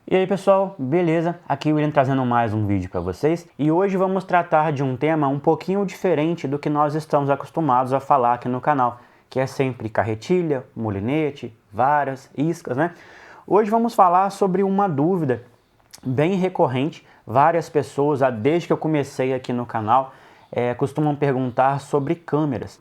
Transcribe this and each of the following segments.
E aí pessoal, beleza? Aqui o William trazendo mais um vídeo para vocês e hoje vamos tratar de um tema um pouquinho diferente do que nós estamos acostumados a falar aqui no canal, que é sempre carretilha, molinete, varas, iscas, né? Hoje vamos falar sobre uma dúvida bem recorrente. Várias pessoas, desde que eu comecei aqui no canal, costumam perguntar sobre câmeras,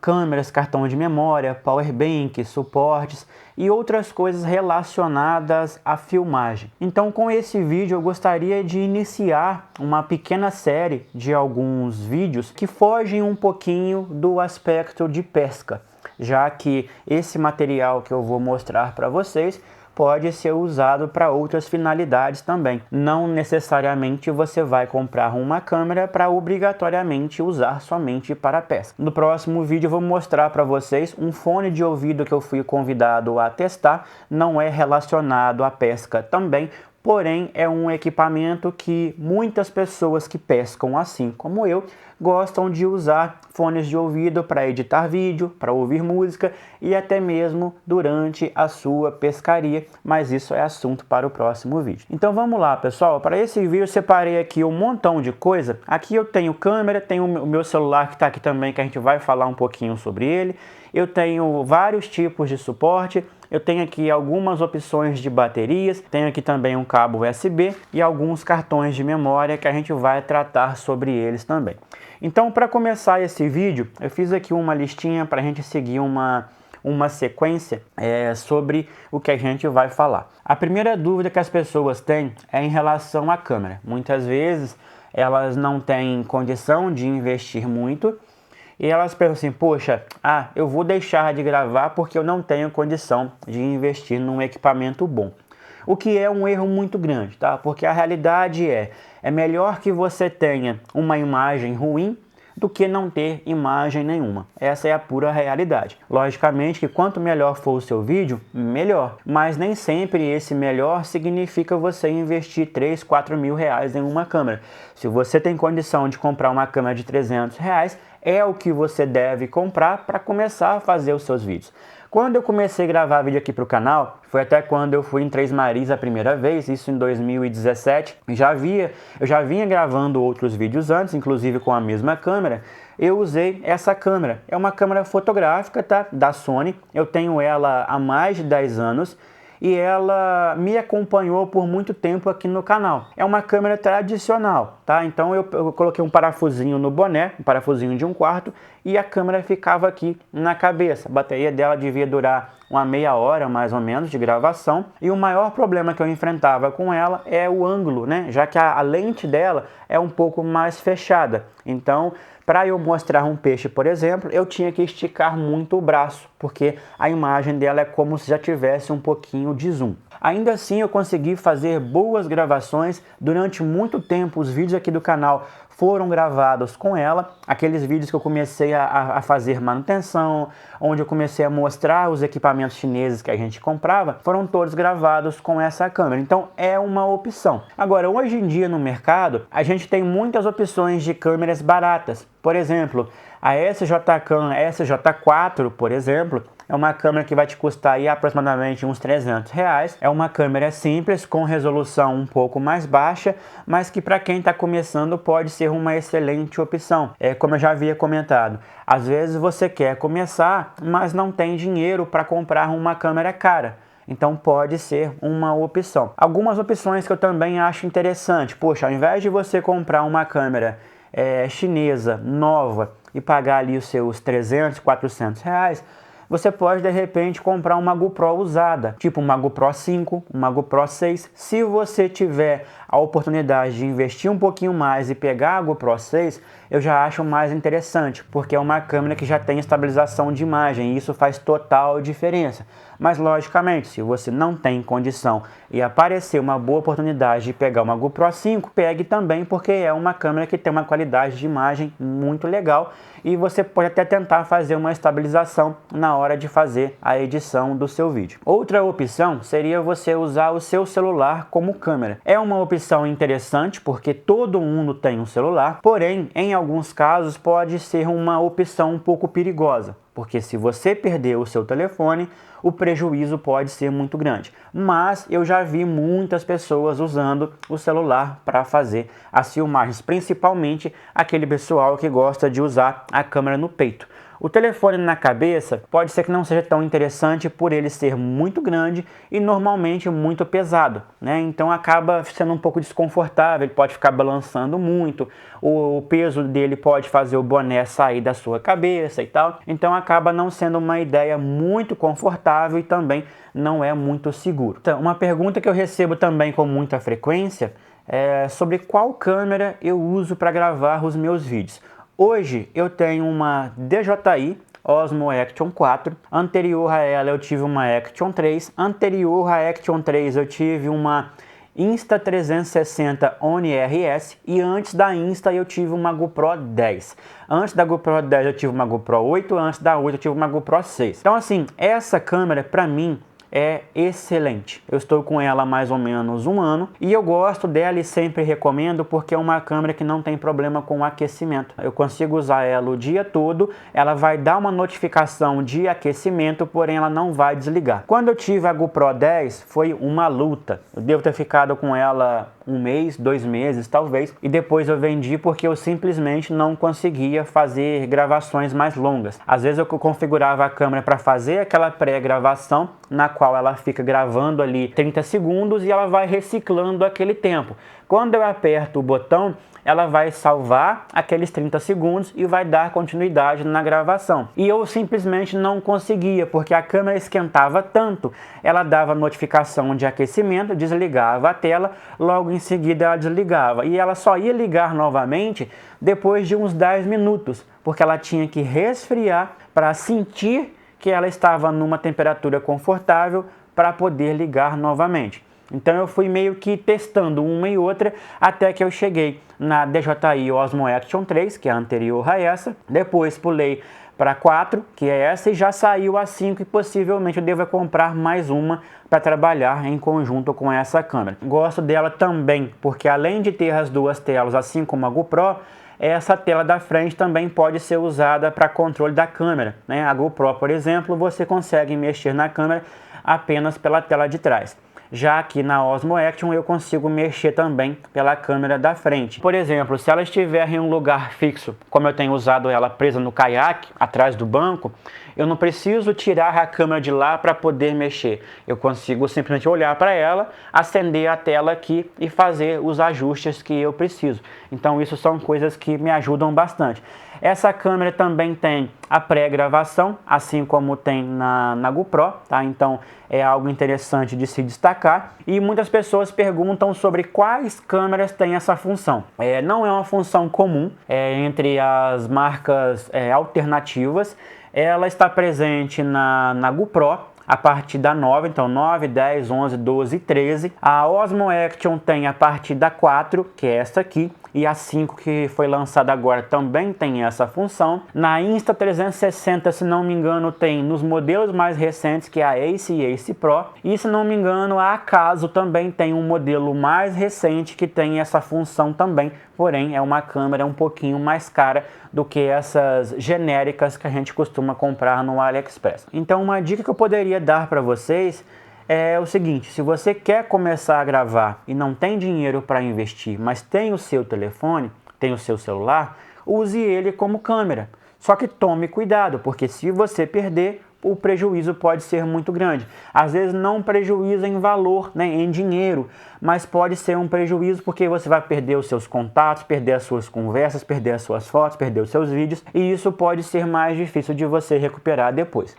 cartão de memória, power bank, suportes e outras coisas relacionadas à filmagem. Então, com esse vídeo eu gostaria de iniciar uma pequena série de alguns vídeos que fogem um pouquinho do aspecto de pesca, já que esse material que eu vou mostrar para vocês pode ser usado para outras finalidades também. Não necessariamente você vai comprar uma câmera para obrigatoriamente usar somente para pesca. No próximo vídeo eu vou mostrar para vocês um fone de ouvido que eu fui convidado a testar. Não é relacionado à pesca também, porém é um equipamento que muitas pessoas que pescam assim como eu gostam de usar fones de ouvido para editar vídeo, para ouvir música e até mesmo durante a sua pescaria, mas isso é assunto para o próximo vídeo. Então vamos lá pessoal, para esse vídeo eu separei aqui um montão de coisa. Aqui eu tenho câmera, tenho o meu celular que está aqui também, que a gente vai falar um pouquinho sobre ele. Eu tenho vários tipos de suporte. Eu tenho aqui algumas opções de baterias, tenho aqui também um cabo USB e alguns cartões de memória que a gente vai tratar sobre eles também. Então, para começar esse vídeo, eu fiz aqui uma listinha para a gente seguir uma sequência sobre o que a gente vai falar. A primeira dúvida que as pessoas têm é em relação à câmera. Muitas vezes elas não têm condição de investir muito e elas pensam assim, poxa, eu vou deixar de gravar porque eu não tenho condição de investir num equipamento bom. O que é um erro muito grande, tá? Porque a realidade é melhor que você tenha uma imagem ruim do que não ter imagem nenhuma. Essa é a pura realidade. Logicamente que quanto melhor for o seu vídeo, melhor. Mas nem sempre esse melhor significa você investir 3, 4 mil reais em uma câmera. Se você tem condição de comprar uma câmera de 300 reais, é o que você deve comprar para começar a fazer os seus vídeos. Quando eu comecei a gravar vídeo aqui para o canal, foi até quando eu fui em Três Marias a primeira vez, isso em 2017. Eu já vinha gravando outros vídeos antes, inclusive com a mesma câmera. Eu usei essa câmera. É uma câmera fotográfica, tá? Da Sony. Eu tenho ela há mais de 10 anos. E ela me acompanhou por muito tempo aqui no canal. É uma câmera tradicional, tá? Então eu coloquei um parafusinho no boné, um parafusinho de 1/4, e a câmera ficava aqui na cabeça. A bateria dela devia durar uma meia hora mais ou menos de gravação. E o maior problema que eu enfrentava com ela é o ângulo, né? Já que a lente dela é um pouco mais fechada. Então, para eu mostrar um peixe, por exemplo, eu tinha que esticar muito o braço, porque a imagem dela é como se já tivesse um pouquinho de zoom. Ainda assim, eu consegui fazer boas gravações. Durante muito tempo, os vídeos aqui do canal foram gravados com ela. Aqueles vídeos que eu comecei a fazer manutenção, onde eu comecei a mostrar os equipamentos chineses que a gente comprava, foram todos gravados com essa câmera. Então é uma opção. Agora, hoje em dia no mercado, a gente tem muitas opções de câmeras baratas. Por exemplo, a SJCam SJ4, por exemplo, é uma câmera que vai te custar aí aproximadamente uns 300 reais. É uma câmera simples, com resolução um pouco mais baixa, mas que para quem está começando pode ser uma excelente opção. Como eu já havia comentado, às vezes você quer começar, mas não tem dinheiro para comprar uma câmera cara. Então pode ser uma opção. Algumas opções que eu também acho interessante. Poxa, ao invés de você comprar uma câmera chinesa nova e pagar ali os seus 300, 400 reais, você pode de repente comprar uma GoPro usada, tipo uma GoPro 5, uma GoPro 6. Se você tiver a oportunidade de investir um pouquinho mais e pegar a GoPro 6, eu já acho mais interessante, porque é uma câmera que já tem estabilização de imagem e isso faz total diferença. Mas logicamente, se você não tem condição e aparecer uma boa oportunidade de pegar uma GoPro 5, pegue também, porque é uma câmera que tem uma qualidade de imagem muito legal e você pode até tentar fazer uma estabilização na hora de fazer a edição do seu vídeo. Outra opção seria você usar o seu celular como câmera. É uma opção interessante porque todo mundo tem um celular, porém, em alguns casos pode ser uma opção um pouco perigosa. porque se você perder o seu telefone, o prejuízo pode ser muito grande. Mas eu já vi muitas pessoas usando o celular para fazer as filmagens, principalmente aquele pessoal que gosta de usar a câmera no peito. O telefone na cabeça pode ser que não seja tão interessante por ele ser muito grande e normalmente muito pesado, né? Então acaba sendo um pouco desconfortável, ele pode ficar balançando muito, o peso dele pode fazer o boné sair da sua cabeça e tal. Então acaba não sendo uma ideia muito confortável e também não é muito seguro. Então, uma pergunta que eu recebo também com muita frequência é sobre qual câmera eu uso para gravar os meus vídeos. Hoje eu tenho uma DJI Osmo Action 4, anterior a ela eu tive uma Action 3, anterior à Action 3 eu tive uma Insta360 One RS e antes da Insta eu tive uma GoPro 10. Antes da GoPro 10 eu tive uma GoPro 8, antes da 8 eu tive uma GoPro 6. Então assim, essa câmera para mim é excelente. Eu estou com ela há mais ou menos um ano e eu gosto dela e sempre recomendo porque é uma câmera que não tem problema com aquecimento. Eu consigo usar ela o dia todo, ela vai dar uma notificação de aquecimento, porém ela não vai desligar. Quando eu tive a GoPro 10 foi uma luta. Eu devo ter ficado com ela um mês, 2 meses talvez, e depois eu vendi porque eu simplesmente não conseguia fazer gravações mais longas. Às vezes eu configurava a câmera para fazer aquela pré-gravação, na qual ela fica gravando ali 30 segundos e ela vai reciclando aquele tempo. Quando eu aperto o botão, ela vai salvar aqueles 30 segundos e vai dar continuidade na gravação. E eu simplesmente não conseguia, porque a câmera esquentava tanto. Ela dava notificação de aquecimento, desligava a tela, logo em seguida ela desligava. E ela só ia ligar novamente depois de uns 10 minutos, porque ela tinha que resfriar para sentir que ela estava numa temperatura confortável para poder ligar novamente. Então eu fui meio que testando uma e outra até que eu cheguei na DJI Osmo Action 3, que é a anterior a essa. Depois pulei para 4, que é essa, e já saiu a 5 e possivelmente eu devo comprar mais uma para trabalhar em conjunto com essa câmera. Gosto dela também porque além de ter as duas telas, assim como a GoPro, essa tela da frente também pode ser usada para controle da câmera, né? A GoPro, por exemplo, você consegue mexer na câmera apenas pela tela de trás. Já aqui na Osmo Action eu consigo mexer também pela câmera da frente. Por exemplo, se ela estiver em um lugar fixo, como eu tenho usado ela presa no caiaque, atrás do banco, eu não preciso tirar a câmera de lá para poder mexer. Eu consigo simplesmente olhar para ela, acender a tela aqui e fazer os ajustes que eu preciso. Então isso são coisas que me ajudam bastante. Essa câmera também tem a pré-gravação, assim como tem na GoPro, tá? Então é algo interessante de se destacar. E muitas pessoas perguntam sobre quais câmeras têm essa função. Não é uma função comum entre as marcas alternativas. Ela está presente na GoPro a partir da 9, então 9, 10, 11, 12 e 13. A Osmo Action tem a partir da 4, que é essa aqui, e a 5 que foi lançada agora também tem essa função. Na Insta360, se não me engano, tem nos modelos mais recentes, que é a Ace e Ace Pro, e se não me engano, a Acaso também tem um modelo mais recente que tem essa função também, porém é uma câmera um pouquinho mais cara do que essas genéricas que a gente costuma comprar no AliExpress. Então uma dica que eu poderia dar para vocês é o seguinte: se você quer começar a gravar e não tem dinheiro para investir, mas tem o seu telefone, tem o seu celular, use ele como câmera. Só que tome cuidado, porque se você perder, o prejuízo pode ser muito grande. Às vezes não prejuízo em valor, né, em dinheiro, mas pode ser um prejuízo porque você vai perder os seus contatos, perder as suas conversas, perder as suas fotos, perder os seus vídeos, e isso pode ser mais difícil de você recuperar depois.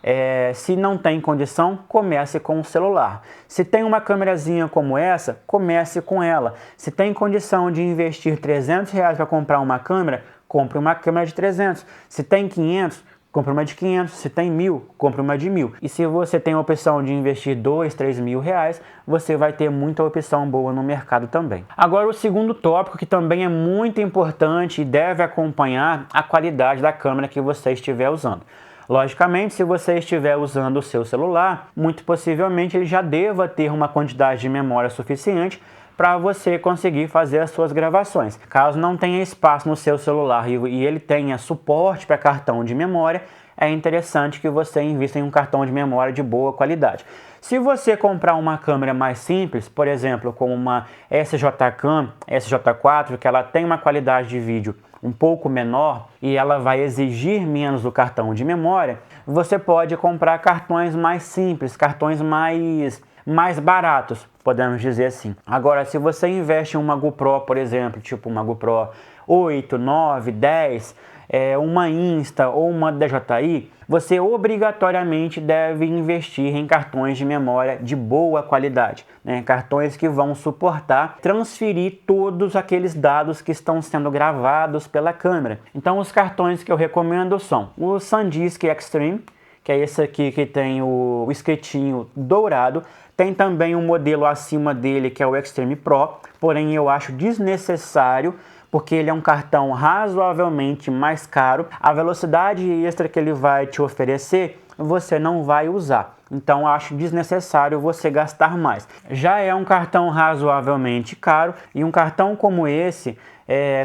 Se não tem condição, comece com o celular. Se tem uma câmerazinha como essa, comece com ela. Se tem condição de investir R$300 para comprar uma câmera, compre uma câmera de 300. Se tem 500, compre uma de 500, se tem 1.000, compre uma de 1.000. E se você tem a opção de investir 2, 3 mil reais, você vai ter muita opção boa no mercado também. Agora o segundo tópico que também é muito importante e deve acompanhar a qualidade da câmera que você estiver usando. Logicamente, se você estiver usando o seu celular, muito possivelmente ele já deva ter uma quantidade de memória suficiente para você conseguir fazer as suas gravações. Caso não tenha espaço no seu celular e ele tenha suporte para cartão de memória, é interessante que você invista em um cartão de memória de boa qualidade. Se você comprar uma câmera mais simples, por exemplo, como uma SJCam, SJ4, que ela tem uma qualidade de vídeo um pouco menor e ela vai exigir menos do cartão de memória, você pode comprar cartões mais simples, cartões mais baratos, podemos dizer assim. Agora, se você investe em uma GoPro, por exemplo, tipo uma GoPro 8, 9, 10, uma Insta ou uma DJI, você obrigatoriamente deve investir em cartões de memória de boa qualidade, né? Cartões que vão suportar transferir todos aqueles dados que estão sendo gravados pela câmera. Então os cartões que eu recomendo são o SanDisk Extreme, que é esse aqui que tem o escritinho dourado. Tem também um modelo acima dele que é o Extreme Pro, porém eu acho desnecessário porque ele é um cartão razoavelmente mais caro. A velocidade extra que ele vai te oferecer, você não vai usar. Então acho desnecessário você gastar mais. Já é um cartão razoavelmente caro e um cartão como esse,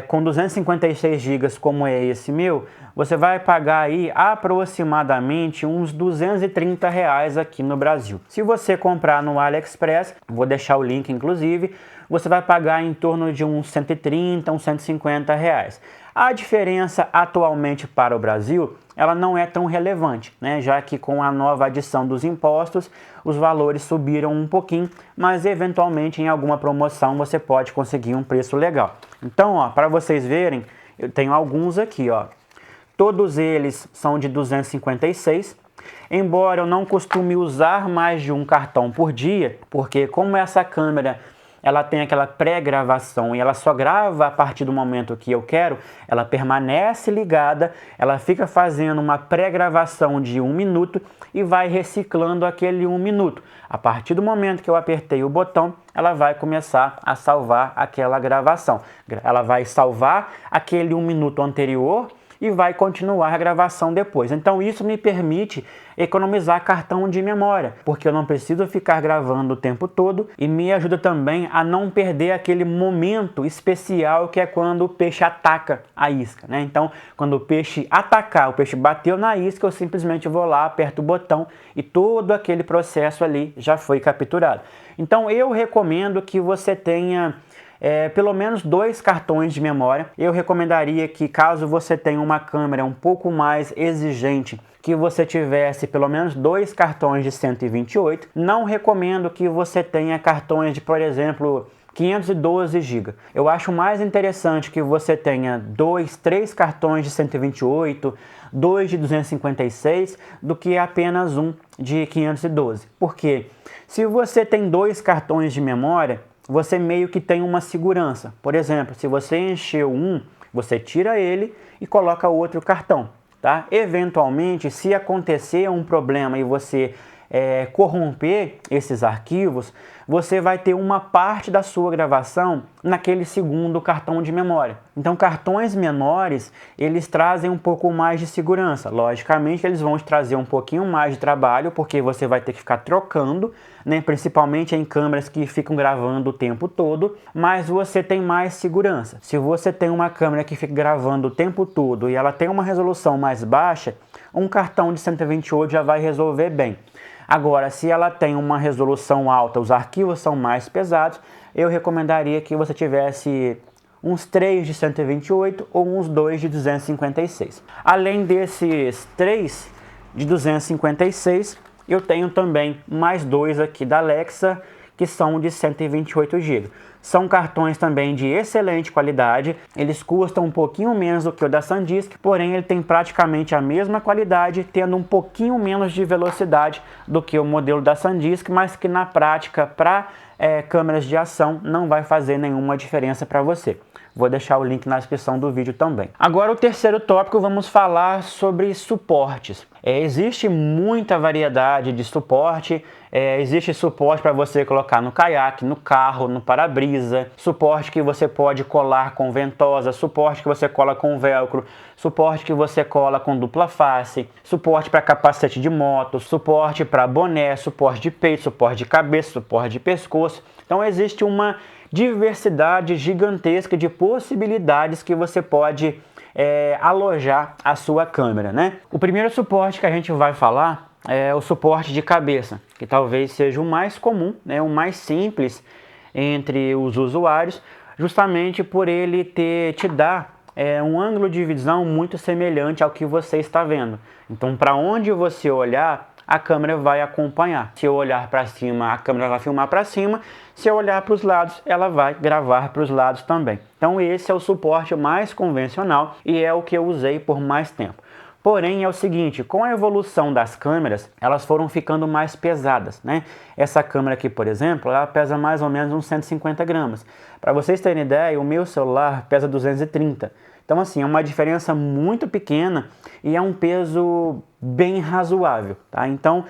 com 256 GB como é esse meu, você vai pagar aí aproximadamente uns R$230 aqui no Brasil. Se você comprar no AliExpress, vou deixar o link inclusive, você vai pagar em torno de uns 130, uns 150 reais. A diferença atualmente para o Brasil, ela não é tão relevante, né? Já que com a nova adição dos impostos, os valores subiram um pouquinho, mas eventualmente em alguma promoção você pode conseguir um preço legal. Então, ó, para vocês verem, eu tenho alguns aqui, ó. Todos eles são de 256. Embora eu não costume usar mais de um cartão por dia, porque como essa câmera ela tem aquela pré-gravação e ela só grava a partir do momento que eu quero, ela permanece ligada, ela fica fazendo uma pré-gravação de 1 minuto e vai reciclando aquele 1 minuto. A partir do momento que eu apertei o botão, ela vai começar a salvar aquela gravação. Ela vai salvar aquele 1 minuto anterior e vai continuar a gravação depois. Então isso me permite economizar cartão de memória, porque eu não preciso ficar gravando o tempo todo e me ajuda também a não perder aquele momento especial que é quando o peixe ataca a isca, né? Então, quando o peixe atacar, o peixe bateu na isca, eu simplesmente vou lá, aperto o botão e todo aquele processo ali já foi capturado. Então eu recomendo que você tenha pelo menos 2 cartões de memória. Eu recomendaria que, caso você tenha uma câmera um pouco mais exigente, que você tivesse pelo menos 2 cartões de 128. Não recomendo que você tenha cartões de, por exemplo, 512 GB. Eu acho mais interessante que você tenha 2, 3 cartões de 128, 2 de 256, do que apenas um de 512. Por quê? Se você tem 2 cartões de memória, você meio que tem uma segurança. Por exemplo, se você encheu um, você tira ele e coloca outro cartão, tá? Eventualmente, se acontecer um problema e você corromper esses arquivos, você vai ter uma parte da sua gravação naquele segundo cartão de memória. Então, cartões menores, eles trazem um pouco mais de segurança. Logicamente, eles vão te trazer um pouquinho mais de trabalho, porque você vai ter que ficar trocando, né? Principalmente em câmeras que ficam gravando o tempo todo, mas você tem mais segurança. Se você tem uma câmera que fica gravando o tempo todo e ela tem uma resolução mais baixa, um cartão de 128 já vai resolver bem. Agora, se ela tem uma resolução alta, os arquivos são mais pesados, eu recomendaria que você tivesse uns 3 de 128 ou uns 2 de 256. Além desses 3 de 256, eu tenho também mais 2 aqui da Alexa, que são de 128 GB. São cartões também de excelente qualidade, eles custam um pouquinho menos do que o da SanDisk, porém ele tem praticamente a mesma qualidade, tendo um pouquinho menos de velocidade do que o modelo da SanDisk, mas que na prática, para câmeras de ação, não vai fazer nenhuma diferença para você. Vou deixar o link na descrição do vídeo também. Agora, o terceiro tópico, vamos falar sobre suportes. Existe muita variedade de suporte. Existe suporte para você colocar no caiaque, no carro, no para-brisa, suporte que você pode colar com ventosa, suporte que você cola com velcro, suporte que você cola com dupla face, suporte para capacete de moto, suporte para boné, suporte de peito, suporte de cabeça, suporte de pescoço. Então existe uma diversidade gigantesca de possibilidades que você pode alojar a sua câmera, né? O primeiro suporte que a gente vai falar é o suporte de cabeça, que talvez seja o mais comum, né, o mais simples entre os usuários, justamente por ele te dar um ângulo de visão muito semelhante ao que você está vendo. Então, para onde você olhar, a câmera vai acompanhar. Se eu olhar para cima, a câmera vai filmar para cima. Se eu olhar para os lados, ela vai gravar para os lados também. Então esse é o suporte mais convencional e é o que eu usei por mais tempo. Porém é o seguinte, com a evolução das câmeras, elas foram ficando mais pesadas, né? Essa câmera aqui, por exemplo, ela pesa mais ou menos uns 150 gramas. Para vocês terem ideia, o meu celular pesa 230. Então assim, é uma diferença muito pequena e é um peso bem razoável, tá? Então,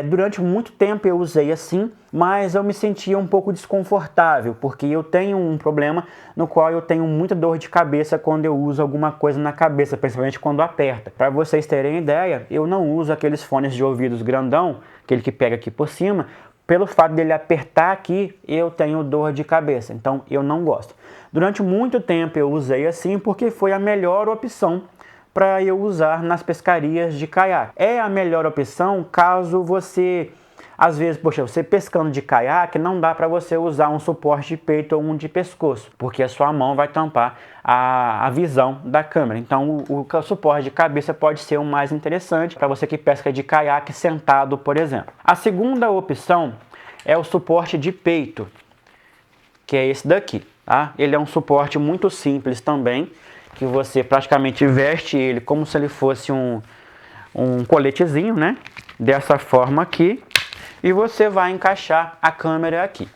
durante muito tempo eu usei assim, mas eu me sentia um pouco desconfortável, porque eu tenho um problema no qual eu tenho muita dor de cabeça quando eu uso alguma coisa na cabeça, principalmente quando aperta. Para vocês terem ideia, eu não uso aqueles fones de ouvidos grandão, aquele que pega aqui por cima. Pelo fato dele apertar aqui, eu tenho dor de cabeça, então eu não gosto. Durante muito tempo eu usei assim porque foi a melhor opção para eu usar nas pescarias de caiaque. É a melhor opção caso você, às vezes, poxa, você pescando de caiaque, não dá para você usar um suporte de peito ou um de pescoço, porque a sua mão vai tampar a visão da câmera. Então o suporte de cabeça pode ser o mais interessante para você que pesca de caiaque sentado, por exemplo. A segunda opção é o suporte de peito, que é esse daqui, tá? Ele é um suporte muito simples também, que você praticamente veste ele como se ele fosse um coletezinho, né? Dessa forma aqui, e você vai encaixar a câmera aqui.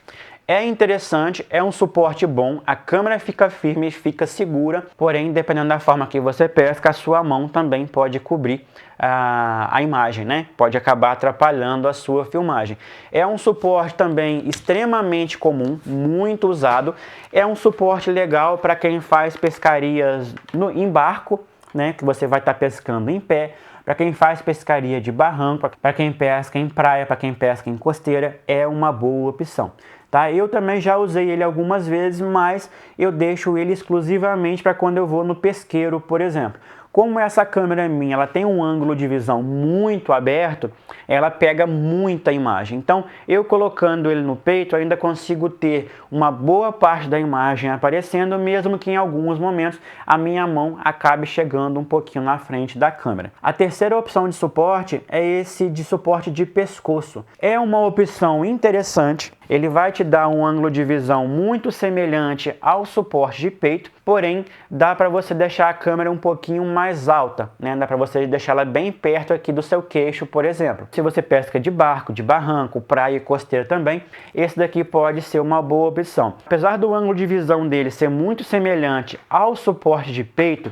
É interessante, é um suporte bom, a câmera fica firme, fica segura, porém, dependendo da forma que você pesca, a sua mão também pode cobrir a imagem, né? Pode acabar atrapalhando a sua filmagem. É um suporte também extremamente comum, muito usado. É um suporte legal para quem faz pescarias em barco, né? Que você vai estar pescando em pé. Para quem faz pescaria de barranco, para quem pesca em praia, para quem pesca em costeira, é uma boa opção. Tá? Eu também já usei ele algumas vezes, mas eu deixo ele exclusivamente para quando eu vou no pesqueiro, por exemplo. Como essa câmera minha, ela tem um ângulo de visão muito aberto, ela pega muita imagem. Então, eu colocando ele no peito, eu ainda consigo ter uma boa parte da imagem aparecendo, mesmo que em alguns momentos a minha mão acabe chegando um pouquinho na frente da câmera. A terceira opção de suporte é esse de suporte de pescoço. É uma opção interessante. Ele vai te dar um ângulo de visão muito semelhante ao suporte de peito, porém dá para você deixar a câmera um pouquinho mais alta, né? Dá para você deixar ela bem perto aqui do seu queixo, por exemplo. Se você pesca de barco, de barranco, praia e costeira também, esse daqui pode ser uma boa opção. Apesar do ângulo de visão dele ser muito semelhante ao suporte de peito,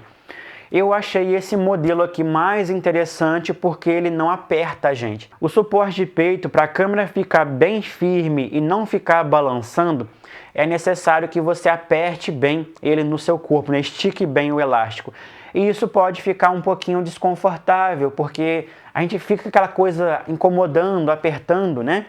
eu achei esse modelo aqui mais interessante porque ele não aperta a gente. O suporte de peito, para a câmera ficar bem firme e não ficar balançando, é necessário que você aperte bem ele no seu corpo, né? Estique bem o elástico. E isso pode ficar um pouquinho desconfortável, porque a gente fica aquela coisa incomodando, apertando, né?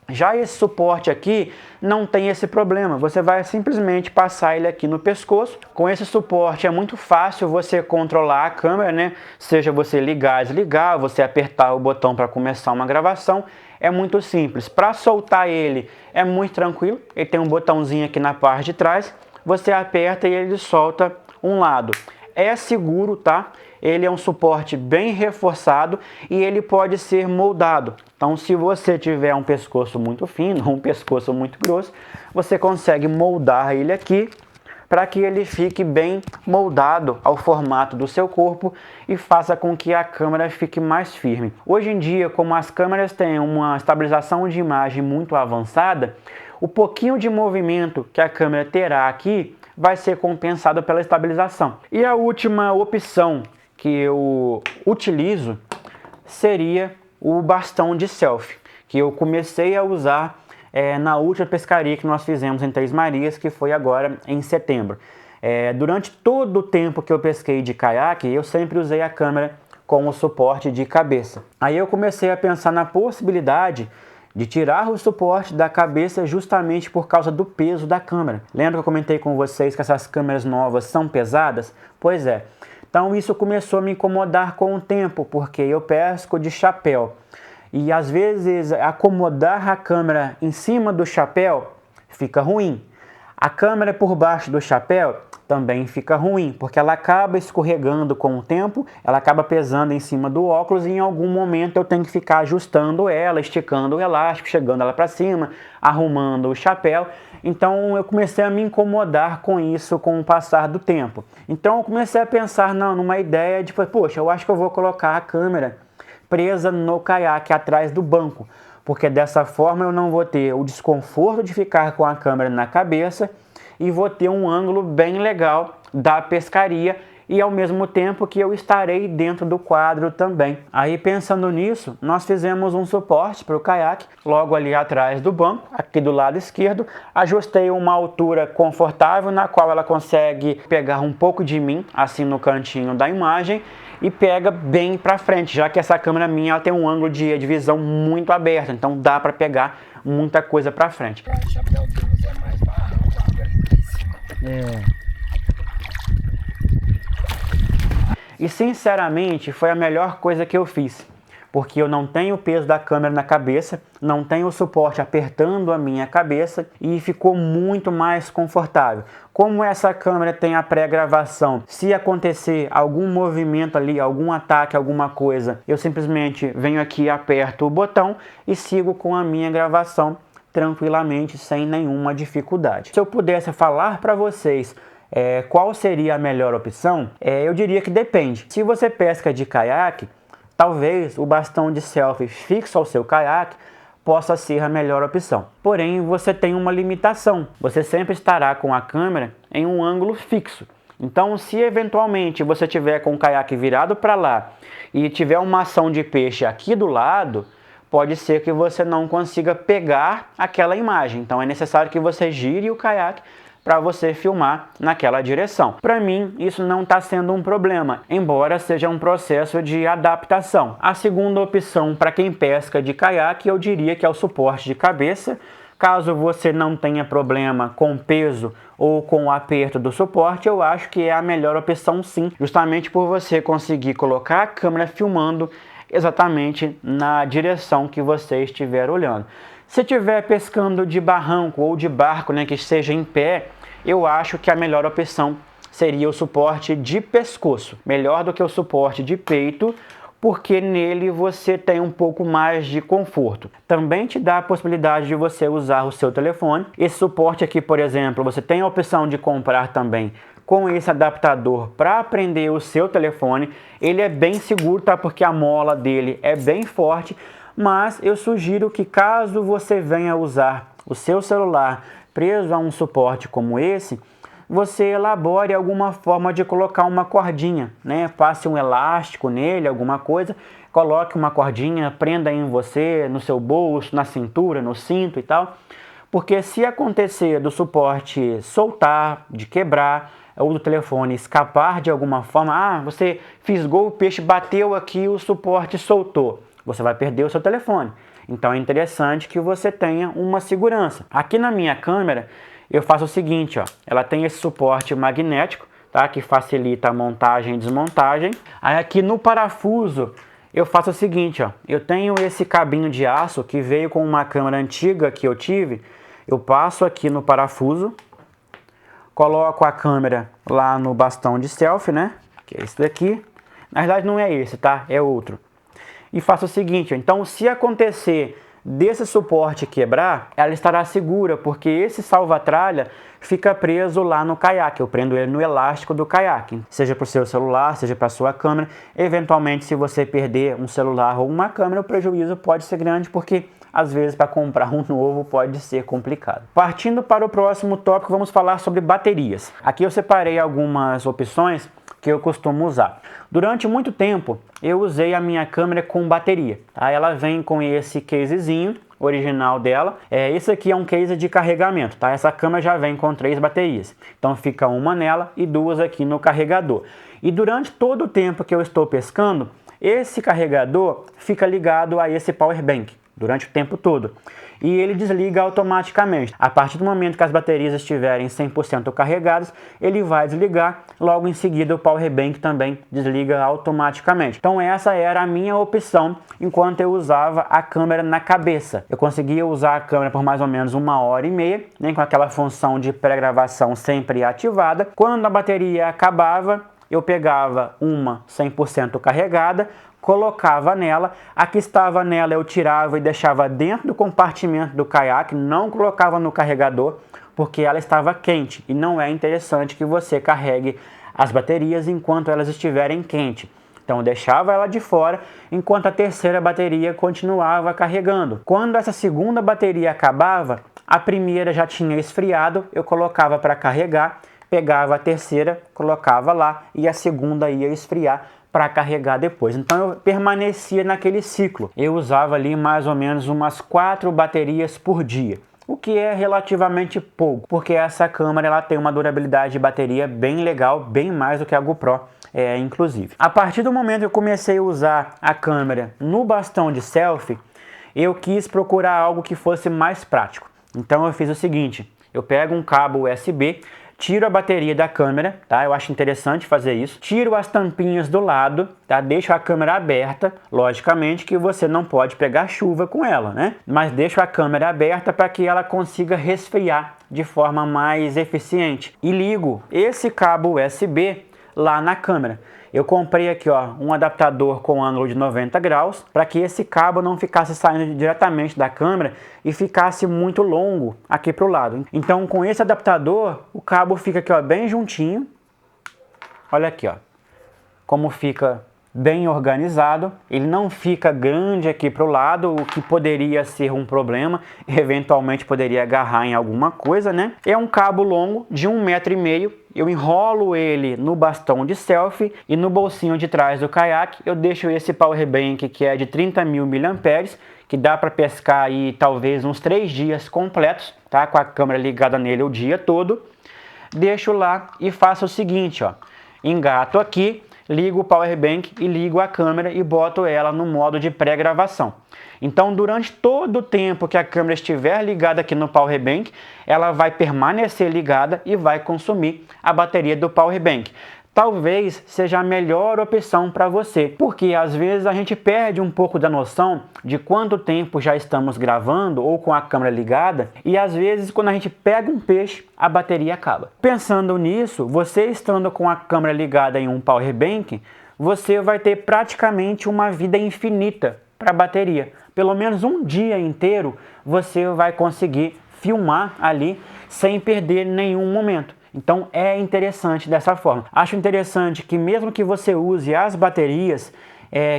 Já esse suporte aqui não tem esse problema, você vai simplesmente passar ele aqui no pescoço. Com esse suporte é muito fácil você controlar a câmera, né? Seja você ligar, desligar, você apertar o botão para começar uma gravação, é muito simples. Para soltar ele é muito tranquilo, ele tem um botãozinho aqui na parte de trás, você aperta e ele solta um lado. É seguro, tá? Ele é um suporte bem reforçado e ele pode ser moldado. Então, se você tiver um pescoço muito fino, um pescoço muito grosso, você consegue moldar ele aqui para que ele fique bem moldado ao formato do seu corpo e faça com que a câmera fique mais firme. Hoje em dia, como as câmeras têm uma estabilização de imagem muito avançada, o pouquinho de movimento que a câmera terá aqui vai ser compensado pela estabilização. E a última opção que eu utilizo seria o bastão de selfie, que eu comecei a usar na última pescaria que nós fizemos em Três Marias, que foi agora em setembro. Durante todo o tempo que eu pesquei de caiaque, eu sempre usei a câmera com o suporte de cabeça. Aí eu comecei a pensar na possibilidade de tirar o suporte da cabeça justamente por causa do peso da câmera. Lembra que eu comentei com vocês que essas câmeras novas são pesadas? Pois é. Então isso começou a me incomodar com o tempo, porque eu pesco de chapéu. E às vezes acomodar a câmera em cima do chapéu fica ruim. A câmera por baixo do chapéu também fica ruim, porque ela acaba escorregando com o tempo, ela acaba pesando em cima do óculos e em algum momento eu tenho que ficar ajustando ela, esticando o elástico, chegando ela para cima, arrumando o chapéu. Então eu comecei a me incomodar com isso com o passar do tempo. Então eu comecei a pensar numa ideia de, poxa, eu acho que eu vou colocar a câmera presa no caiaque atrás do banco, porque dessa forma eu não vou ter o desconforto de ficar com a câmera na cabeça e vou ter um ângulo bem legal da pescaria e ao mesmo tempo que eu estarei dentro do quadro também. Aí pensando nisso, nós fizemos um suporte para o caiaque logo ali atrás do banco, aqui do lado esquerdo, ajustei uma altura confortável na qual ela consegue pegar um pouco de mim, assim no cantinho da imagem, e pega bem para frente, já que essa câmera minha ela tem um ângulo de visão muito aberto, então dá para pegar muita coisa para frente. E sinceramente foi a melhor coisa que eu fiz, porque eu não tenho o peso da câmera na cabeça, não tenho o suporte apertando a minha cabeça e ficou muito mais confortável. Como essa câmera tem a pré-gravação, se acontecer algum movimento ali, algum ataque, alguma coisa, eu simplesmente venho aqui, aperto o botão e sigo com a minha gravação tranquilamente, sem nenhuma dificuldade. Se eu pudesse falar para vocês qual seria a melhor opção, eu diria que depende. Se você pesca de caiaque, talvez o bastão de selfie fixo ao seu caiaque possa ser a melhor opção. Porém, você tem uma limitação. Você sempre estará com a câmera em um ângulo fixo. Então, se eventualmente você tiver com o caiaque virado para lá e tiver uma ação de peixe aqui do lado, pode ser que você não consiga pegar aquela imagem. Então, é necessário que você gire o caiaque para você filmar naquela direção. Para mim, isso não está sendo um problema, embora seja um processo de adaptação. A segunda opção para quem pesca de caiaque, eu diria que é o suporte de cabeça. Caso você não tenha problema com peso ou com o aperto do suporte, eu acho que é a melhor opção sim, justamente por você conseguir colocar a câmera filmando exatamente na direção que você estiver olhando. Se estiver pescando de barranco ou de barco, que esteja em pé, eu acho que a melhor opção seria o suporte de pescoço. Melhor do que o suporte de peito, porque nele você tem um pouco mais de conforto. Também te dá a possibilidade de você usar o seu telefone. Esse suporte aqui, por exemplo, você tem a opção de comprar também com esse adaptador para prender o seu telefone. Ele é bem seguro, tá? Porque a mola dele é bem forte. Mas eu sugiro que caso você venha usar o seu celular preso a um suporte como esse, você elabore alguma forma de colocar uma cordinha, Passe um elástico nele, alguma coisa, coloque uma cordinha, prenda em você, no seu bolso, na cintura, no cinto e tal. Porque se acontecer do suporte soltar, de quebrar, ou do telefone escapar de alguma forma, você fisgou o peixe, bateu aqui, o suporte soltou, você vai perder o seu telefone. Então é interessante que você tenha uma segurança. Aqui na minha câmera eu faço o seguinte, ela tem esse suporte magnético, tá? Que facilita a montagem e desmontagem. Aí aqui no parafuso eu faço o seguinte, eu tenho esse cabinho de aço que veio com uma câmera antiga que eu tive. Eu passo aqui no parafuso, coloco a câmera lá no bastão de selfie, que é esse daqui. Na verdade não é esse, tá? É outro. E faço o seguinte, então se acontecer desse suporte quebrar, ela estará segura, porque esse salva-tralha fica preso lá no caiaque. Eu prendo ele no elástico do caiaque, seja para o seu celular, seja para a sua câmera. Eventualmente, se você perder um celular ou uma câmera, o prejuízo pode ser grande, porque às vezes para comprar um novo pode ser complicado. Partindo para o próximo tópico, vamos falar sobre baterias. Aqui eu separei algumas opções que eu costumo usar. Durante muito tempo eu usei a minha câmera com bateria, tá? Ela vem com esse casezinho original dela. Esse aqui é um case de carregamento, tá? Essa câmera já vem com 3 baterias, então fica uma nela e 2 aqui no carregador. E durante todo o tempo que eu estou pescando, esse carregador fica ligado a esse power bank, durante o tempo todo. E ele desliga automaticamente. A partir do momento que as baterias estiverem 100% carregadas, ele vai desligar. Logo em seguida, o Power Bank também desliga automaticamente. Então essa era a minha opção enquanto eu usava a câmera na cabeça. Eu conseguia usar a câmera por mais ou menos 1h30, né, com aquela função de pré-gravação sempre ativada. Quando a bateria acabava, eu pegava uma 100% carregada, colocava nela, a que estava nela eu tirava e deixava dentro do compartimento do caiaque, não colocava no carregador, porque ela estava quente e não é interessante que você carregue as baterias enquanto elas estiverem quentes. Então eu deixava ela de fora enquanto a terceira bateria continuava carregando. Quando essa segunda bateria acabava, a primeira já tinha esfriado, eu colocava para carregar, pegava a terceira, colocava lá e a segunda ia esfriar para carregar depois. Então eu permanecia naquele ciclo. Eu usava ali mais ou menos umas 4 baterias por dia, o que é relativamente pouco, porque essa câmera ela tem uma durabilidade de bateria bem legal, bem mais do que a GoPro inclusive. A partir do momento que eu comecei a usar a câmera no bastão de selfie, eu quis procurar algo que fosse mais prático. Então eu fiz o seguinte, eu pego um cabo USB, tiro a bateria da câmera, tá? Eu acho interessante fazer isso. Tiro as tampinhas do lado, tá? Deixo a câmera aberta, logicamente que você não pode pegar chuva com ela, né? Mas deixo a câmera aberta para que ela consiga resfriar de forma mais eficiente. E ligo esse cabo USB lá na câmera. Eu comprei aqui, ó, um adaptador com ângulo de 90 graus para que esse cabo não ficasse saindo diretamente da câmera e ficasse muito longo aqui para o lado. Então, com esse adaptador, o cabo fica aqui, ó, bem juntinho. Olha aqui, ó, como fica bem organizado. Ele não fica grande aqui para o lado, o que poderia ser um problema. Eventualmente poderia agarrar em alguma coisa, né? É um cabo longo de 1,5 m. Eu enrolo ele no bastão de selfie e no bolsinho de trás do caiaque eu deixo esse Power Bank que é de 30.000 mAh, que dá para pescar aí talvez uns 3 dias completos, tá? Com a câmera ligada nele o dia todo. Deixo lá e faço o seguinte, ó, engato aqui, ligo o Power Bank e ligo a câmera e boto ela no modo de pré-gravação. Então, durante todo o tempo que a câmera estiver ligada aqui no Power Bank, ela vai permanecer ligada e vai consumir a bateria do Power Bank. Talvez seja a melhor opção para você, porque às vezes a gente perde um pouco da noção de quanto tempo já estamos gravando ou com a câmera ligada, e às vezes quando a gente pega um peixe, a bateria acaba. Pensando nisso, você estando com a câmera ligada em um Power Bank, você vai ter praticamente uma vida infinita para a bateria. Pelo menos um dia inteiro você vai conseguir filmar ali sem perder nenhum momento. Então é interessante dessa forma. Acho interessante que mesmo que você use as baterias,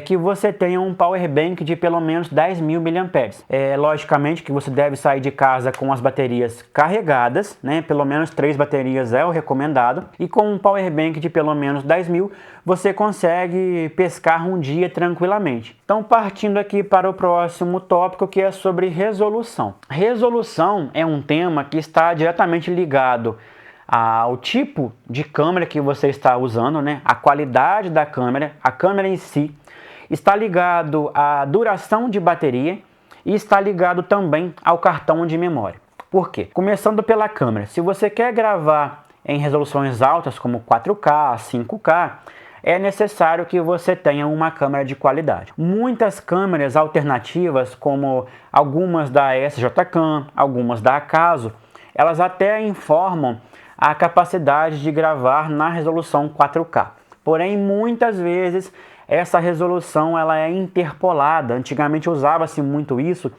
que você tenha um Power Bank de pelo menos 10.000 mAh. Logicamente que você deve sair de casa com as baterias carregadas, né? Pelo menos 3 baterias é o recomendado. E com um Power Bank de pelo menos 10.000, você consegue pescar um dia tranquilamente. Então, partindo aqui para o próximo tópico, que é sobre resolução. Resolução é um tema que está diretamente ligado ao tipo de câmera que você está usando, né? A qualidade da câmera, a câmera em si, está ligado à duração de bateria e está ligado também ao cartão de memória. Por quê? Começando pela câmera, se você quer gravar em resoluções altas como 4K, 5K, é necessário que você tenha uma câmera de qualidade. Muitas câmeras alternativas, como algumas da SJCam, algumas da Acaso, elas até informam a capacidade de gravar na resolução 4K. Porém, muitas vezes essa resolução ela é interpolada. Antigamente usava-se muito isso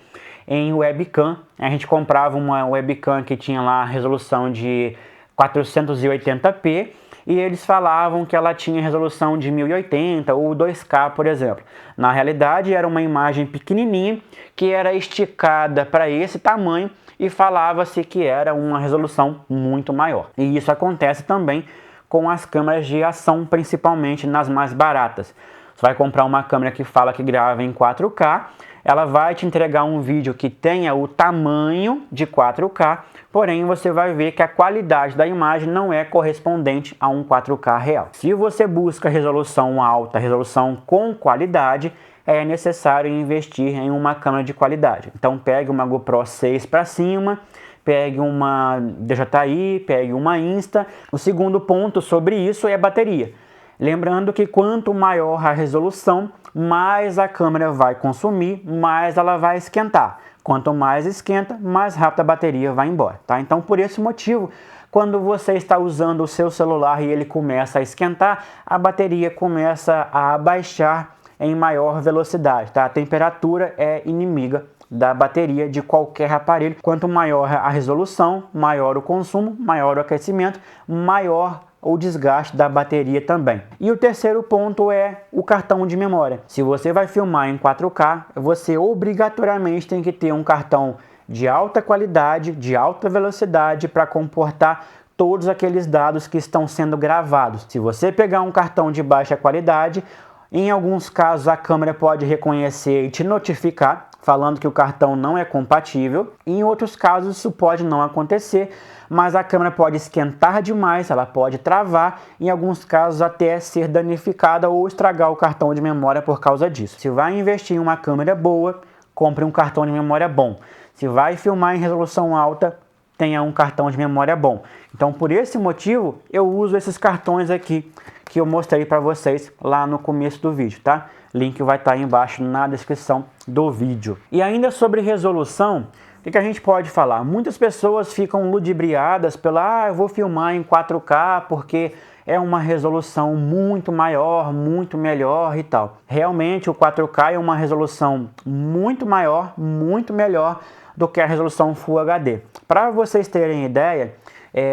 em webcam. A gente comprava uma webcam que tinha lá a resolução de 480p e eles falavam que ela tinha resolução de 1080 ou 2K, por exemplo. Na realidade, era uma imagem pequenininha que era esticada para esse tamanho e falava-se que era uma resolução muito maior. E isso acontece também com as câmeras de ação, principalmente nas mais baratas. Você vai comprar uma câmera que fala que grava em 4K, ela vai te entregar um vídeo que tenha o tamanho de 4K, porém você vai ver que a qualidade da imagem não é correspondente a um 4K real. Se você busca resolução alta, resolução com qualidade, é necessário investir em uma câmera de qualidade. Então pegue uma GoPro 6 para cima, pegue uma DJI, pegue uma Insta. O segundo ponto sobre isso é a bateria. Lembrando que quanto maior a resolução, mais a câmera vai consumir, mais ela vai esquentar. Quanto mais esquenta, mais rápido a bateria vai embora, tá? Então, por esse motivo, quando você está usando o seu celular e ele começa a esquentar, a bateria começa a baixar em maior velocidade, tá? A temperatura é inimiga da bateria de qualquer aparelho. Quanto maior a resolução, maior o consumo, maior o aquecimento, maior o desgaste da bateria também. E o terceiro ponto é o cartão de memória. Se você vai filmar em 4K, você obrigatoriamente tem que ter um cartão de alta qualidade, de alta velocidade para comportar todos aqueles dados que estão sendo gravados. Se você pegar um cartão de baixa qualidade, em alguns casos a câmera pode reconhecer e te notificar, falando que o cartão não é compatível. Em outros casos isso pode não acontecer, mas a câmera pode esquentar demais, ela pode travar, em alguns casos até ser danificada ou estragar o cartão de memória por causa disso. Se vai investir em uma câmera boa, compre um cartão de memória bom. Se vai filmar em resolução alta, tenha um cartão de memória bom. Então, por esse motivo, eu uso esses cartões aqui que eu mostrei para vocês lá no começo do vídeo, tá? Link vai estar aí embaixo na descrição do vídeo. E ainda sobre resolução, o que a gente pode falar? Muitas pessoas ficam ludibriadas pela, eu vou filmar em 4K porque é uma resolução muito maior, muito melhor e tal. Realmente o 4K é uma resolução muito maior, muito melhor do que a resolução Full HD. Para vocês terem ideia,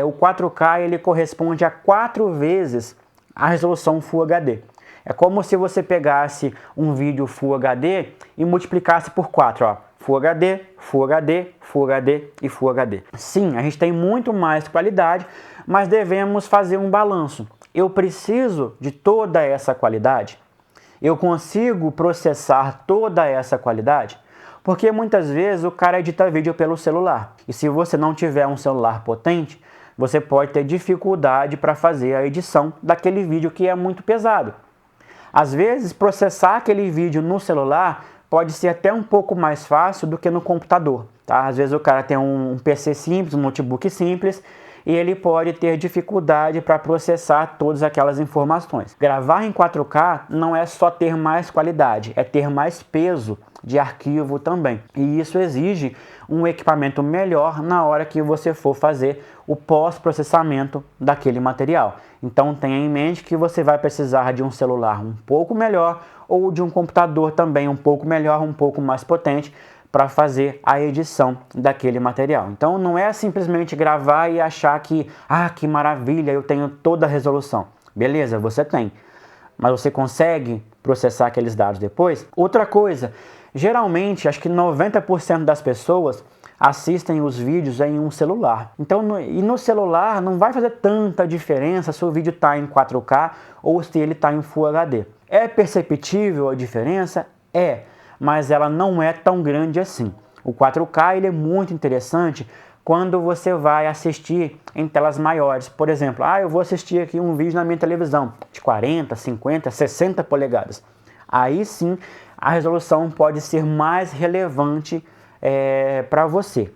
o 4K ele corresponde a 4 vezes a resolução Full HD. É como se você pegasse um vídeo Full HD e multiplicasse por 4, ó. Full HD, Full HD, Full HD e Full HD. Sim, a gente tem muito mais qualidade, mas devemos fazer um balanço. Eu preciso de toda essa qualidade? Eu consigo processar toda essa qualidade? Porque muitas vezes o cara edita vídeo pelo celular. E se você não tiver um celular potente, você pode ter dificuldade para fazer a edição daquele vídeo que é muito pesado. Às vezes, processar aquele vídeo no celular pode ser até um pouco mais fácil do que no computador, tá? Às vezes o cara tem um PC simples, um notebook simples, e ele pode ter dificuldade para processar todas aquelas informações. Gravar em 4K não é só ter mais qualidade, é ter mais peso de arquivo também. E isso exige um equipamento melhor na hora que você for fazer o pós-processamento daquele material. Então tenha em mente que você vai precisar de um celular um pouco melhor ou de um computador também um pouco melhor, um pouco mais potente para fazer a edição daquele material. Então não é simplesmente gravar e achar que, que maravilha, eu tenho toda a resolução. Beleza, você tem. Mas você consegue processar aqueles dados depois? Outra coisa, geralmente, acho que 90% das pessoas assistem os vídeos em um celular. Então, no celular não vai fazer tanta diferença se o vídeo está em 4K ou se ele está em Full HD. É perceptível a diferença? É, mas ela não é tão grande assim. O 4K ele é muito interessante quando você vai assistir em telas maiores. Por exemplo, eu vou assistir aqui um vídeo na minha televisão de 40, 50, 60 polegadas. Aí sim, a resolução pode ser mais relevante para você.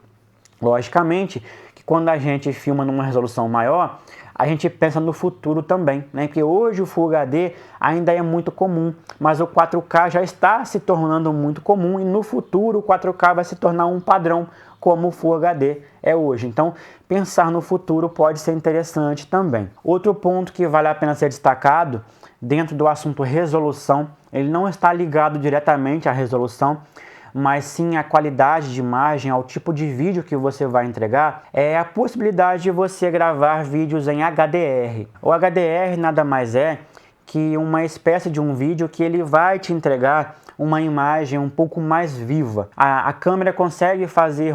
Logicamente que quando a gente filma numa resolução maior, a gente pensa no futuro também, né? Porque hoje o Full HD ainda é muito comum, mas o 4K já está se tornando muito comum e no futuro o 4K vai se tornar um padrão como o Full HD é hoje. Então, pensar no futuro pode ser interessante também. Outro ponto que vale a pena ser destacado dentro do assunto resolução, ele não está ligado diretamente à resolução, mas sim a qualidade de imagem, ao tipo de vídeo que você vai entregar, é a possibilidade de você gravar vídeos em HDR. O HDR nada mais é que uma espécie de um vídeo que ele vai te entregar uma imagem um pouco mais viva. A câmera consegue fazer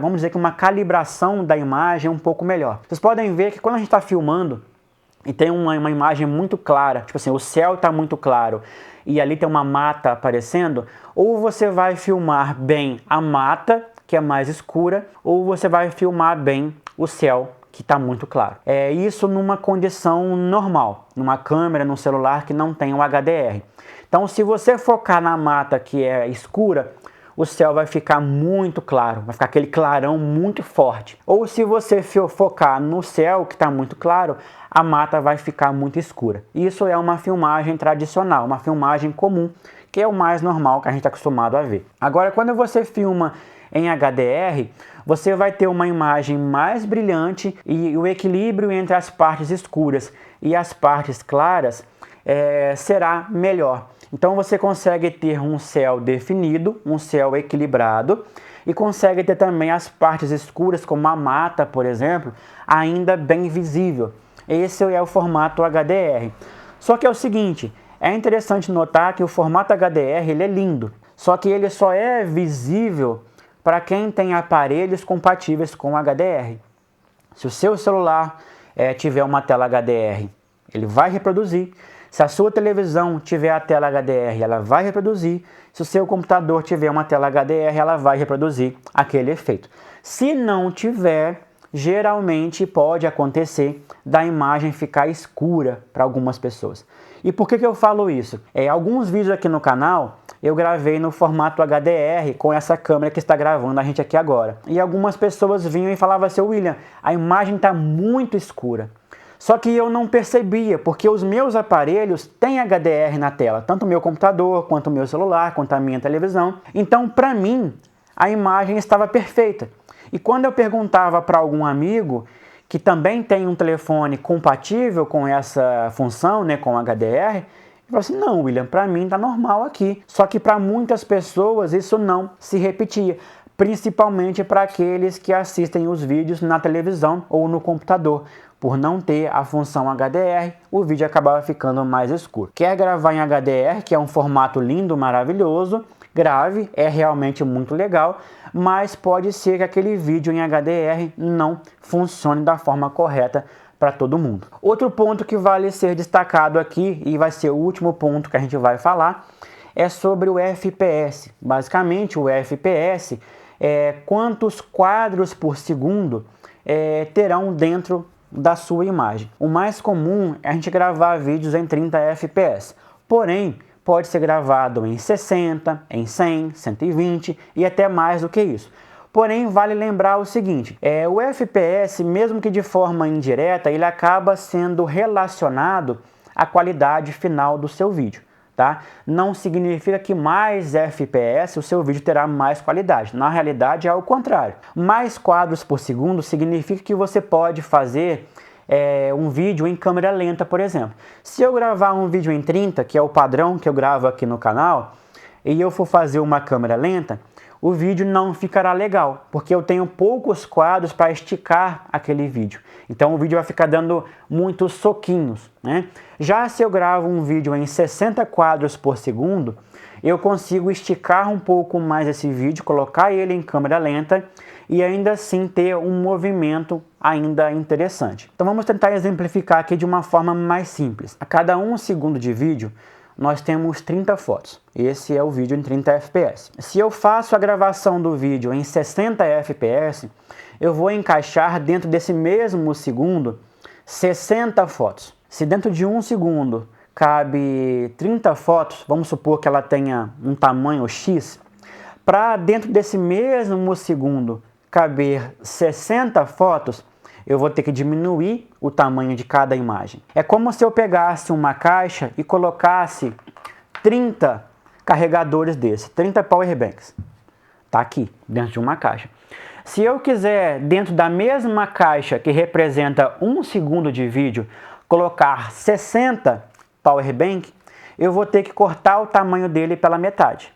vamos dizer que uma calibração da imagem um pouco melhor. Vocês podem ver que quando a gente está filmando e tem uma imagem muito clara, tipo assim, o céu está muito claro, e ali tem uma mata aparecendo, ou você vai filmar bem a mata, que é mais escura, ou você vai filmar bem o céu, que está muito claro. É isso numa condição normal, numa câmera, num celular que não tem o HDR. Então, se você focar na mata que é escura, o céu vai ficar muito claro, vai ficar aquele clarão muito forte. Ou se você focar no céu que está muito claro, a mata vai ficar muito escura. Isso é uma filmagem tradicional, uma filmagem comum, que é o mais normal que a gente está acostumado a ver. Agora, quando você filma em HDR, você vai ter uma imagem mais brilhante e o equilíbrio entre as partes escuras e as partes claras será melhor. Então você consegue ter um céu definido, um céu equilibrado e consegue ter também as partes escuras, como a mata, por exemplo, ainda bem visível. Esse é o formato HDR. Só que é o seguinte, é interessante notar que o formato HDR ele é lindo, só que ele só é visível para quem tem aparelhos compatíveis com HDR. Se o seu celular tiver uma tela HDR, ele vai reproduzir. Se a sua televisão tiver a tela HDR, ela vai reproduzir. Se o seu computador tiver uma tela HDR, ela vai reproduzir aquele efeito. Se não tiver, geralmente pode acontecer da imagem ficar escura para algumas pessoas. E por que eu falo isso? Alguns vídeos aqui no canal eu gravei no formato HDR com essa câmera que está gravando a gente aqui agora. E algumas pessoas vinham e falavam assim, William, a imagem está muito escura. Só que eu não percebia, porque os meus aparelhos têm HDR na tela, tanto o meu computador, quanto o meu celular, quanto a minha televisão. Então, para mim, a imagem estava perfeita. E quando eu perguntava para algum amigo que também tem um telefone compatível com essa função, né, com HDR, ele falou assim, não, William, para mim está normal aqui. Só que para muitas pessoas isso não se repetia, principalmente para aqueles que assistem os vídeos na televisão ou no computador. Por não ter a função HDR, o vídeo acabava ficando mais escuro. Quer gravar em HDR, que é um formato lindo, maravilhoso, grave, é realmente muito legal, mas pode ser que aquele vídeo em HDR não funcione da forma correta para todo mundo. Outro ponto que vale ser destacado aqui, e vai ser o último ponto que a gente vai falar, é sobre o FPS. Basicamente, o FPS é quantos quadros por segundo terão dentro da sua imagem. O mais comum é a gente gravar vídeos em 30 FPS, porém pode ser gravado em 60, em 100, 120 e até mais do que isso. Porém, vale lembrar o seguinte, o FPS, mesmo que de forma indireta, ele acaba sendo relacionado à qualidade final do seu vídeo. Tá? Não significa que mais FPS o seu vídeo terá mais qualidade. Na realidade é ao contrário. Mais quadros por segundo significa que você pode fazer um vídeo em câmera lenta, por exemplo. Se eu gravar um vídeo em 30, que é o padrão que eu gravo aqui no canal, e eu for fazer uma câmera lenta, o vídeo não ficará legal, porque eu tenho poucos quadros para esticar aquele vídeo. Então o vídeo vai ficar dando muitos soquinhos, né? Já se eu gravo um vídeo em 60 quadros por segundo, eu consigo esticar um pouco mais esse vídeo, colocar ele em câmera lenta e ainda assim ter um movimento ainda interessante. Então vamos tentar exemplificar aqui de uma forma mais simples. A cada 1 segundo de vídeo, nós temos 30 fotos. Esse é o vídeo em 30 FPS. Se eu faço a gravação do vídeo em 60 FPS, eu vou encaixar dentro desse mesmo segundo 60 fotos. Se dentro de 1 segundo cabe 30 fotos, vamos supor que ela tenha um tamanho X, para dentro desse mesmo segundo caber 60 fotos, eu vou ter que diminuir o tamanho de cada imagem. É como se eu pegasse uma caixa e colocasse 30 carregadores desse, 30 power banks. Tá aqui, dentro de uma caixa. Se eu quiser, dentro da mesma caixa que representa 1 segundo de vídeo, colocar 60 power bank, eu vou ter que cortar o tamanho dele pela metade.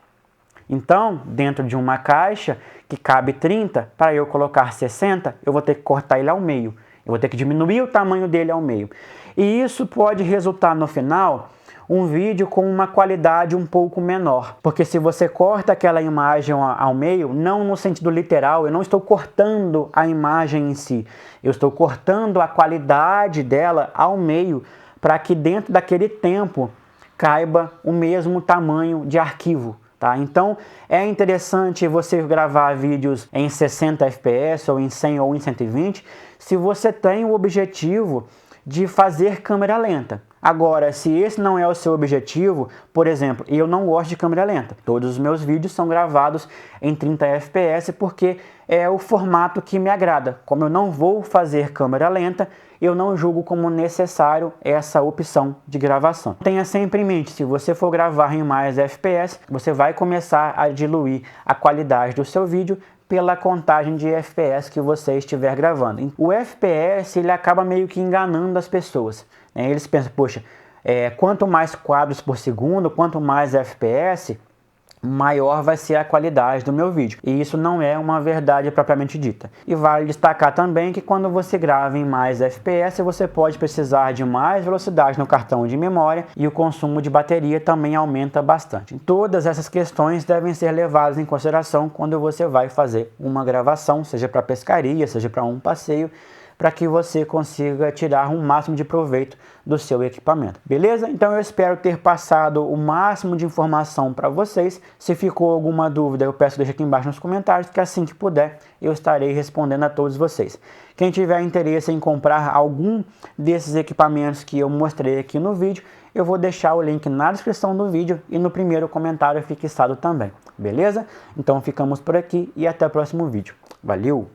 Então, dentro de uma caixa que cabe 30, para eu colocar 60, eu vou ter que cortar ele ao meio. Eu vou ter que diminuir o tamanho dele ao meio. E isso pode resultar no final um vídeo com uma qualidade um pouco menor. Porque se você corta aquela imagem ao meio, não no sentido literal, eu não estou cortando a imagem em si. Eu estou cortando a qualidade dela ao meio para que dentro daquele tempo caiba o mesmo tamanho de arquivo. Tá? Então é interessante você gravar vídeos em 60 FPS ou em 100 ou em 120 se você tem o objetivo de fazer câmera lenta. Agora, se esse não é o seu objetivo, por exemplo, eu não gosto de câmera lenta. Todos os meus vídeos são gravados em 30 fps porque é o formato que me agrada. Como eu não vou fazer câmera lenta, eu não julgo como necessário essa opção de gravação. Tenha sempre em mente, se você for gravar em mais fps, você vai começar a diluir a qualidade do seu vídeo pela contagem de FPS que você estiver gravando. O FPS ele acaba meio que enganando as pessoas. Eles pensam, poxa, quanto mais quadros por segundo, quanto mais FPS, maior vai ser a qualidade do meu vídeo. E isso não é uma verdade propriamente dita. E vale destacar também que quando você grava em mais FPS, você pode precisar de mais velocidade no cartão de memória e o consumo de bateria também aumenta bastante. Todas essas questões devem ser levadas em consideração quando você vai fazer uma gravação, seja para pescaria, seja para um passeio, para que você consiga tirar um máximo de proveito do seu equipamento. Beleza? Então eu espero ter passado o máximo de informação para vocês. Se ficou alguma dúvida, eu peço deixa aqui embaixo nos comentários, que assim que puder eu estarei respondendo a todos vocês. Quem tiver interesse em comprar algum desses equipamentos que eu mostrei aqui no vídeo, eu vou deixar o link na descrição do vídeo e no primeiro comentário fixado também. Beleza? Então ficamos por aqui e até o próximo vídeo. Valeu!